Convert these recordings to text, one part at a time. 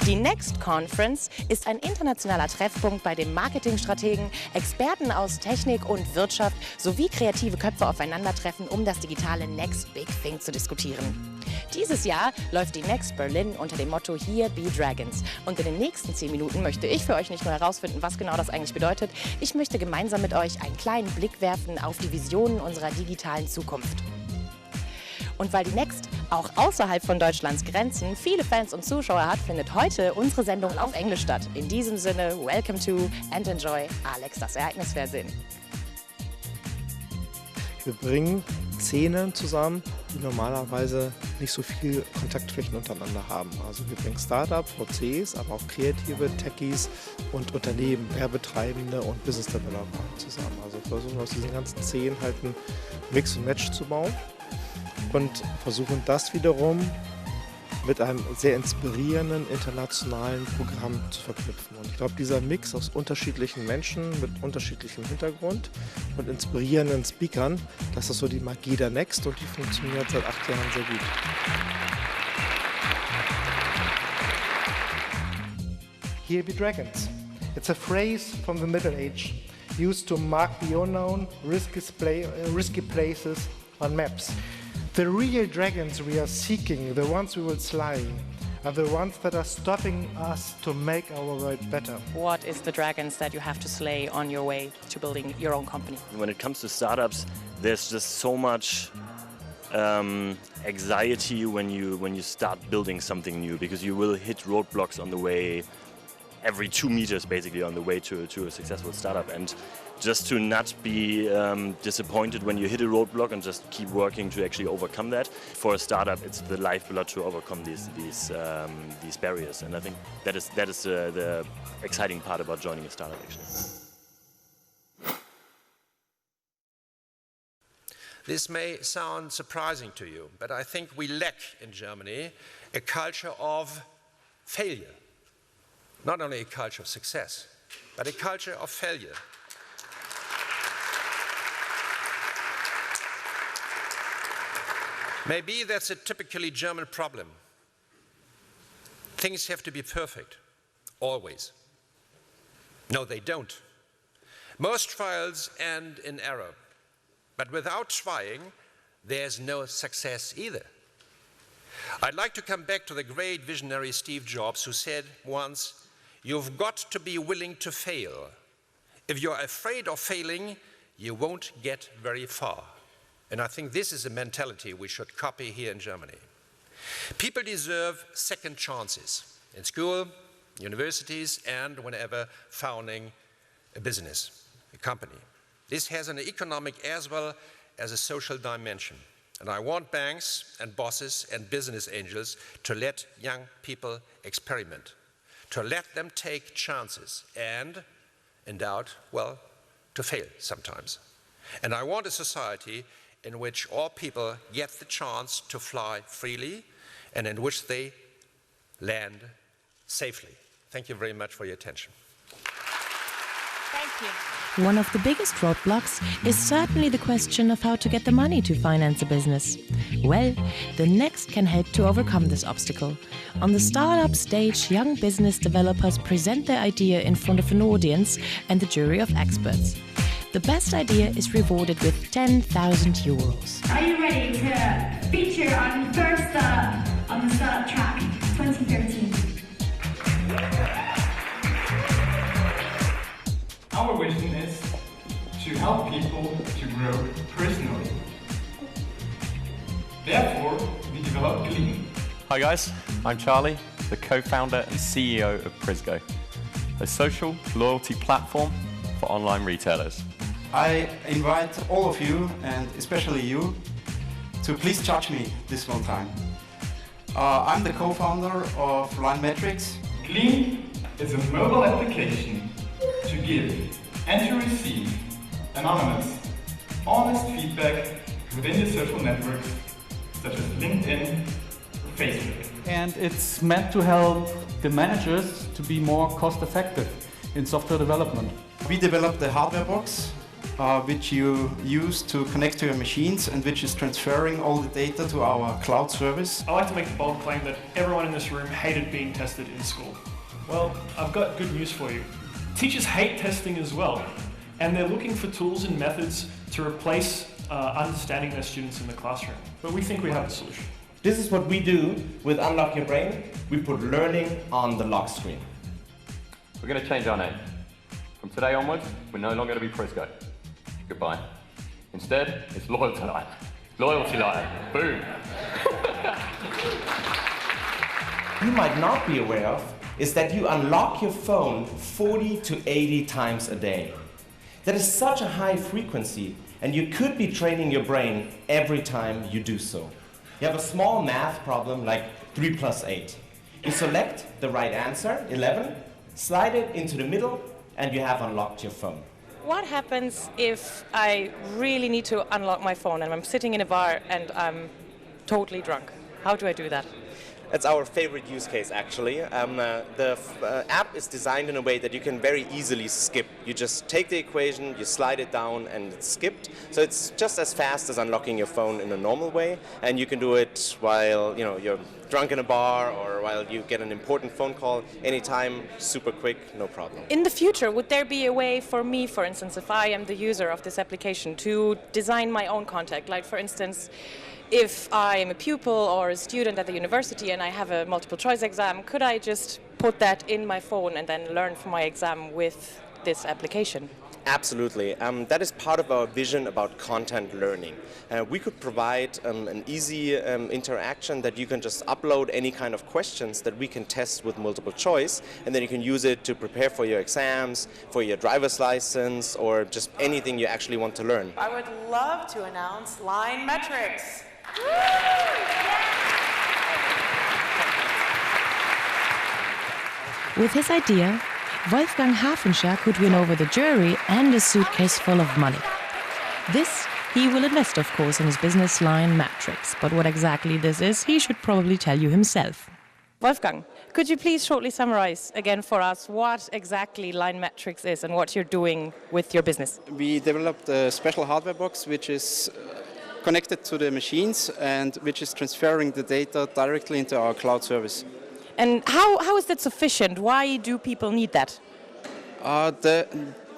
Die NEXT Conference ist ein internationaler Treffpunkt, bei dem Marketingstrategen, Experten aus Technik und Wirtschaft sowie kreative Köpfe aufeinandertreffen, um das digitale Next Big Thing zu diskutieren. Dieses Jahr läuft die NEXT Berlin unter dem Motto Here Be Dragons. Und in den nächsten 10 Minuten möchte ich für euch nicht nur herausfinden, was genau das eigentlich bedeutet. Ich möchte gemeinsam mit euch einen kleinen Blick werfen auf die Visionen unserer digitalen Zukunft. Und weil die NEXT auch außerhalb von Deutschlands Grenzen viele Fans und Zuschauer hat, findet heute unsere Sendung auf Englisch statt. In diesem Sinne, welcome to and enjoy Alex, das Ereignisfernsehen. Wir bringen Szenen zusammen, die normalerweise nicht so viel Kontaktflächen untereinander haben. Also wir bringen Startups, VCs, aber auch kreative Techies und Unternehmen, Werbetreibende und Business Developer zusammen. Also wir versuchen aus diesen ganzen Szenen halt einen Mix und Match zu bauen und versuchen das wiederum mit einem sehr inspirierenden internationalen Programm zu verknüpfen. Und ich glaube, dieser Mix aus unterschiedlichen Menschen mit unterschiedlichem Hintergrund und inspirierenden Speakern, das ist so die Magie der Next und die funktioniert seit 8 Jahren sehr gut. Here be dragons. It's a phrase from the Middle Age used to mark the unknown, risky places on maps. The real dragons we are seeking, the ones we will slay, are the ones that are stopping us to make our world better. What is the dragons that you have to slay on your way to building your own company? When it comes to startups, there's just so much anxiety when you start building something new, because you will hit roadblocks on the way, every 2 meters basically on the way to a successful startup. And just to not be disappointed when you hit a roadblock and just keep working to actually overcome that. For a startup, it's the lifeblood to overcome these barriers, and I think that is the exciting part about joining a startup actually. This may sound surprising to you, but I think we lack in Germany a culture of failure. Not only a culture of success, but a culture of failure. Maybe that's a typically German problem. Things have to be perfect, always. No, they don't. Most trials end in error, but without trying, there's no success either. I'd like to come back to the great visionary Steve Jobs, who said once, "You've got to be willing to fail. If you're afraid of failing, you won't get very far." And I think this is a mentality we should copy here in Germany. People deserve second chances in school, universities, and whenever founding a business, a company. This has an economic as well as a social dimension. And I want banks and bosses and business angels to let young people experiment, to let them take chances and, in doubt, well, to fail sometimes. And I want a society in which all people get the chance to fly freely and in which they land safely. Thank you very much for your attention. Thank you. One of the biggest roadblocks is certainly the question of how to get the money to finance a business. Well, the NEXT can help to overcome this obstacle. On the startup stage, young business developers present their idea in front of an audience and a jury of experts. The best idea is rewarded with 10,000 euros. Are you ready to feature on third startup on the Startup Track 2013? Our vision is to help people to grow personally. Therefore, we developed Klären. Hi guys, I'm Charlie, the co-founder and CEO of Prisgo, a social loyalty platform for online retailers. I invite all of you, and especially you, to please judge me this one time. I'm the co-founder of Line Metrics. Klären is a mobile application to give and to receive anonymous, honest feedback within the social networks such as LinkedIn or Facebook. And it's meant to help the managers to be more cost-effective in software development. We developed the hardware box which you use to connect to your machines and which is transferring all the data to our cloud service. I like to make the bold claim that everyone in this room hated being tested in school. Well, I've got good news for you. Teachers hate testing as well, and they're looking for tools and methods to replace understanding their students in the classroom. But we think we have a solution. This is what we do with Unlock Your Brain. We put learning on the lock screen. We're going to change our name. From today onwards, we're no longer going to be Prisgo. Goodbye. Instead, it's Loyalty Line. Loyalty Line. Boom. You might not be aware of is that you unlock your phone 40 to 80 times a day. That is such a high frequency, and you could be training your brain every time you do so. You have a small math problem like 3 plus 8. You select the right answer, 11, slide it into the middle, and you have unlocked your phone. What happens if I really need to unlock my phone and I'm sitting in a bar and I'm totally drunk? How do I do that? It's our favorite use case, actually. The app is designed in a way that you can very easily skip. You just take the equation, you slide it down, and it's skipped. So it's just as fast as unlocking your phone in a normal way, and you can do it while you're drunk in a bar or while you get an important phone call. Anytime, super quick, no problem. In the future, would there be a way for me, for instance, if I am the user of this application, to design my own content? Like, for instance, if I am a pupil or a student at the university and I have a multiple choice exam, could I just put that in my phone and then learn for my exam with this application? Absolutely. That is part of our vision about content learning. We could provide an easy interaction that you can just upload any kind of questions that we can test with multiple choice, and then you can use it to prepare for your exams, for your driver's license, or just anything you actually want to learn. I would love to announce line metrics. With his idea, Wolfgang Hafenscher could win over the jury and a suitcase full of money. This he will invest, of course, in his business line Matrix. But what exactly this is, he should probably tell you himself. Wolfgang, could you please shortly summarize again for us what exactly Line Matrix is and what you're doing with your business? We developed a special hardware box which is connected to the machines and which is transferring the data directly into our cloud service. And how is that sufficient? Why do people need that?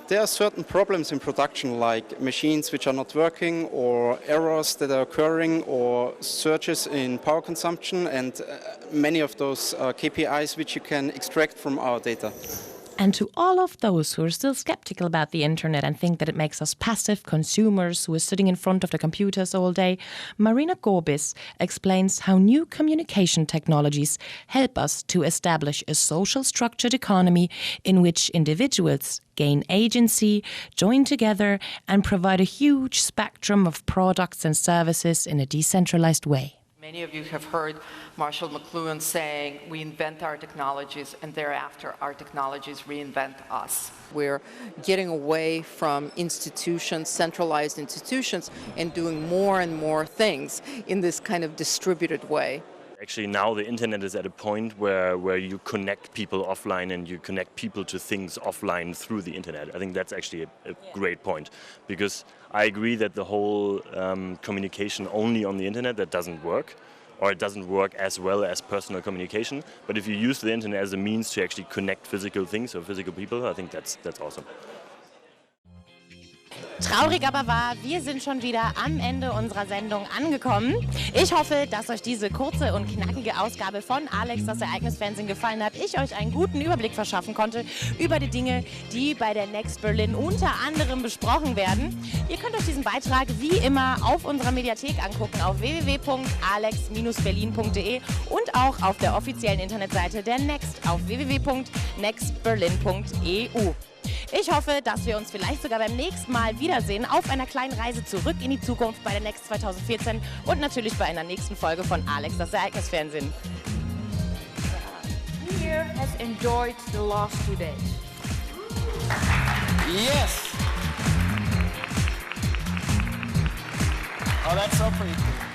There are certain problems in production, like machines which are not working, or errors that are occurring, or surges in power consumption, and many of those KPIs which you can extract from our data. And to all of those who are still skeptical about the internet and think that it makes us passive consumers who are sitting in front of the computers all day, Marina Gorbis explains how new communication technologies help us to establish a social structured economy in which individuals gain agency, join together, and provide a huge spectrum of products and services in a decentralized way. Many of you have heard Marshall McLuhan saying, we invent our technologies and thereafter our technologies reinvent us. We're getting away from institutions, centralized institutions, and doing more and more things in this kind of distributed way. Actually, now the internet is at a point where you connect people offline and you connect people to things offline through the internet. I think that's actually a great point, because I agree that the whole communication only on the internet, that doesn't work, or it doesn't work as well as personal communication. But if you use the internet as a means to actually connect physical things or physical people, I think that's awesome. Traurig aber wahr, wir sind schon wieder am Ende unserer Sendung angekommen. Ich hoffe, dass euch diese kurze und knackige Ausgabe von Alex, das Ereignisfernsehen, gefallen hat. Ich euch einen guten Überblick verschaffen konnte über die Dinge, die bei der Next Berlin unter anderem besprochen werden. Ihr könnt euch diesen Beitrag wie immer auf unserer Mediathek angucken, auf www.alex-berlin.de und auch auf der offiziellen Internetseite der Next auf www.nextberlin.eu. Ich hoffe, dass wir uns vielleicht sogar beim nächsten Mal wiedersehen auf einer kleinen Reise zurück in die Zukunft bei der Next 2014 und natürlich bei einer nächsten Folge von Alex, das Ereignisfernsehen. Here has enjoyed the last 2 days. Yes! Oh, that's so pretty cool.